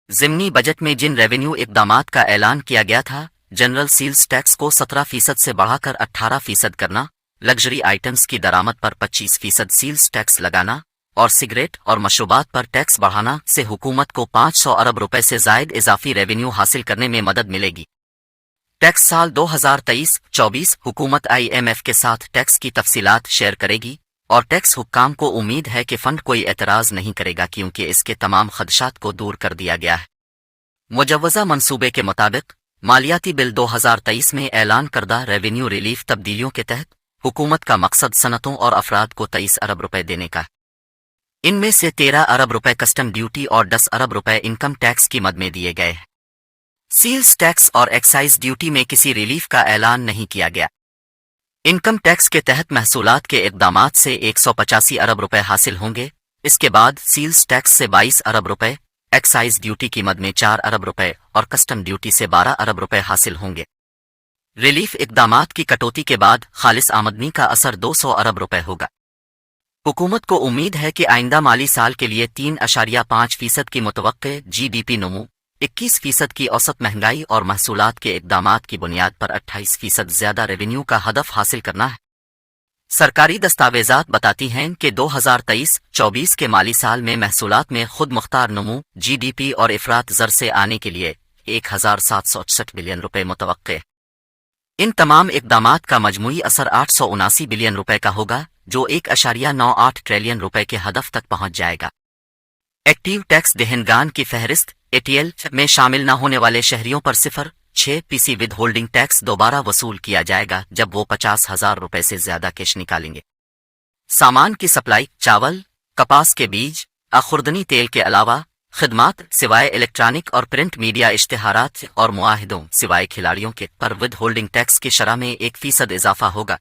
ضمنی بجٹ میں جن ریونیو اقدامات کا اعلان کیا گیا تھا، جنرل سیلز ٹیکس کو 17% سے بڑھا کر 18% کرنا، لگژری آئٹمز کی درآمد پر 25% سیلز ٹیکس لگانا اور سگریٹ اور مشروبات پر ٹیکس بڑھانا سے حکومت کو 500 ارب روپے سے زائد اضافی ریونیو حاصل کرنے میں مدد ملے گی۔ ٹیکس سال 2023-24 حکومت IMF کے ساتھ ٹیکس کی تفصیلات شیئر کرے گی اور ٹیکس حکام کو امید ہے کہ فنڈ کوئی اعتراض نہیں کرے گا کیونکہ اس کے تمام خدشات کو دور کر دیا گیا ہے۔ مجوزہ منصوبے کے مطابق مالیاتی بل 2023 میں اعلان کردہ ریونیو ریلیف تبدیلیوں کے تحت حکومت کا مقصد صنعتوں اور افراد کو 23 ارب روپے دینے کا ہے۔ ان میں سے 13 ارب روپے کسٹم ڈیوٹی اور 10 ارب روپے انکم ٹیکس کی مد میں دیے گئے ہیں۔ سیلز ٹیکس اور ایکسائز ڈیوٹی میں کسی ریلیف کا اعلان نہیں کیا گیا۔ انکم ٹیکس کے تحت محصولات کے اقدامات سے 185 ارب روپے حاصل ہوں گے، اس کے بعد سیلز ٹیکس سے 22 ارب روپے، ایکسائز ڈیوٹی کی مد میں 4 ارب روپے اور کسٹم ڈیوٹی سے 12 ارب روپے حاصل ہوں گے۔ ریلیف اقدامات کی کٹوتی کے بعد خالص آمدنی کا اثر 200 ارب روپے ہوگا۔ حکومت کو امید ہے کہ آئندہ مالی سال کے لیے 3.5% کی متوقع GDP نمو، 21% کی اوسط مہنگائی اور محصولات کے اقدامات کی بنیاد پر 28% زیادہ ریونیو کا ہدف حاصل کرنا ہے۔ سرکاری دستاویزات بتاتی ہیں کہ 2023-24 کے مالی سال میں محصولات میں خود مختار نمو GDP اور افراط زر سے آنے کے لیے 1768 بلین روپے متوقع ہے۔ ان تمام اقدامات کا مجموعی اثر 879 بلین روپے کا ہوگا، جو 1.98 ٹریلین روپے کے ہدف تک پہنچ جائے گا۔ ایکٹیو ٹیکس دہندگان کی فہرست ATL میں شامل نہ ہونے والے شہریوں پر 0.6% ود ہولڈنگ ٹیکس دوبارہ وصول کیا جائے گا جب وہ 50,000 روپے سے زیادہ کیش نکالیں گے۔ سامان کی سپلائی، چاول، کپاس کے بیج، خوردنی تیل کے علاوہ خدمات سوائے الیکٹرانک اور پرنٹ میڈیا، اشتہارات اور معاہدوں سوائے کھلاڑیوں کے پر ود ہولڈنگ ٹیکس کی شرح میں 1% اضافہ ہوگا۔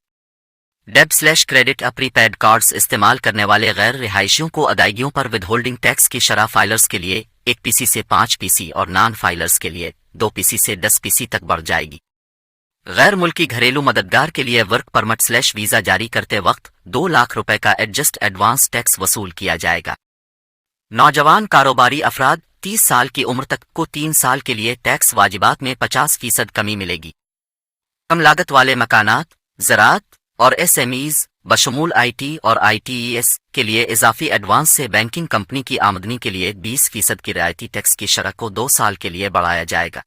ڈیبٹ/کریڈٹ پری پیڈ کارڈز استعمال کرنے والے غیر رہائشیوں کو ادائیگیوں پر ود ہولڈنگ ٹیکس کی شرح فائلرز کے لیے 1% سے 5% اور نان فائلرز کے لیے 2% سے 10% تک بڑھ جائے گی۔ غیر ملکی گھریلو مددگار کے لیے ورک پرمٹ/ویزا جاری کرتے وقت 2 لاکھ روپے کا ایڈوانس ٹیکس وصول کیا جائے گا۔ نوجوان کاروباری افراد 30 سال کی عمر تک کو 3 سال کے لیے ٹیکس واجبات میں 50% کمی ملے گی۔ کم لاگت والے مکانات، زراعت اور SMEs بشمول IT اور ITES کے لیے اضافی ایڈوانس سے بینکنگ کمپنی کی آمدنی کے لیے 20% کی رعایتی ٹیکس کی شرح کو 2 سال کے لیے بڑھایا جائے گا۔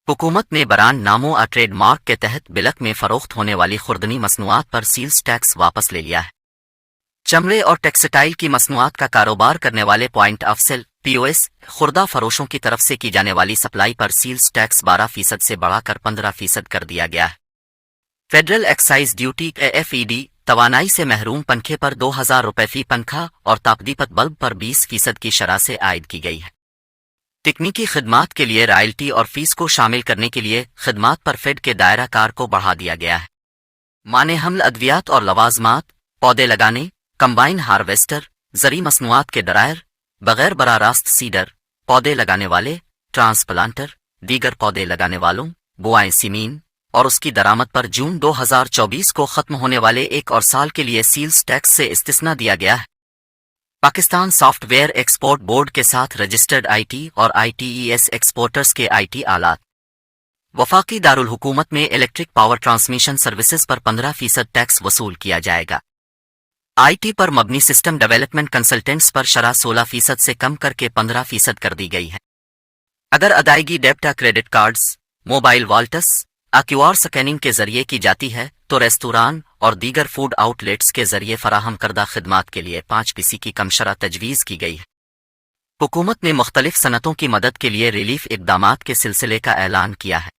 حکومت نے برانڈ ناموں ٹریڈ مارک کے تحت بلک میں فروخت ہونے والی خوردنی مصنوعات پر سیلز ٹیکس واپس لے لیا ہے۔ چمڑے اور ٹیکسٹائل کی مصنوعات کا کاروبار کرنے والے پوائنٹ آف سیل POS خوردہ فروشوں کی طرف سے کی جانے والی سپلائی پر سیلز ٹیکس 12% سے بڑھا کر 15% کر دیا گیا ہے۔ فیڈرل ایکسائز ڈیوٹی FED توانائی سے محروم پنکھے پر 2000 روپے فی پنکھا اور تاپدیپت بلب پر 20% کی شرح سے عائد کی گئی ہے۔ تکنیکی خدمات کے لیے رائلٹی اور فیس کو شامل کرنے کے لیے خدمات پر فیڈ کے دائرہ کار کو بڑھا دیا گیا ہے۔ معنی حمل ادویات اور لوازمات، پودے لگانے، کمبائن ہارویسٹر، زرعی مصنوعات کے ڈرائر، بغیر براہ راست سیڈر، پودے لگانے والے، ٹرانسپلانٹر، دیگر پودے لگانے والوں، بوائیں سیمین اور اس کی درآمد پر جون 2024 کو ختم ہونے والے 1 اور سال کے لیے سیلز ٹیکس سے استثناء دیا گیا ہے۔ Pakistan soft where export board کے ساتھ رجسٹرڈ IT اور ITES ایکسپورٹرز کے IT آلات۔ وفاقی دارالحکومت میں الیکٹرک پاور ٹرانسمیشن سروسز پر 15% ٹیکس وصول کیا جائے گا۔ IT پر مبنی سسٹم ڈیولپمنٹ کنسلٹنٹس پر شرح 16% سے کم کر کے 15% کر دی گئی ہے۔ اگر ادائیگی debit credit cards, mobile wallets, QR scanning کے ذریعے کی جاتی ہے تو ریستوران اور دیگر فوڈ آؤٹ لیٹس کے ذریعے فراہم کردہ خدمات کے لیے 5% کی کم شرح تجویز کی گئی ہے۔ حکومت نے مختلف صنعتوں کی مدد کے لیے ریلیف اقدامات کے سلسلے کا اعلان کیا ہے۔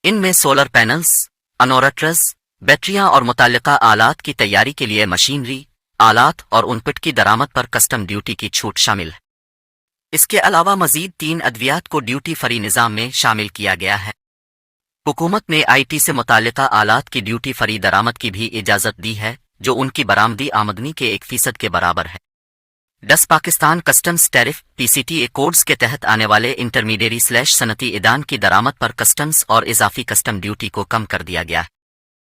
ان میں سولر پینلز، انورٹرز، بیٹریاں اور متعلقہ آلات کی تیاری کے لیے مشینری، آلات اور انپٹ کی درآمد پر کسٹم ڈیوٹی کی چھوٹ شامل ہے۔ اس کے علاوہ مزید 3 ادویات کو ڈیوٹی فری نظام میں شامل کیا گیا ہے۔ حکومت نے IT سے متعلقہ آلات کی ڈیوٹی فری درآمد کی بھی اجازت دی ہے، جو ان کی برآمدی آمدنی کے 1% کے برابر ہے۔ 10 Pakistan customs tariff PCTA codes کے تحت آنے والے انٹرمیڈیری/صنعتی ادان کی درآمد پر کسٹمز اور اضافی کسٹم ڈیوٹی کو کم کر دیا گیا ہے۔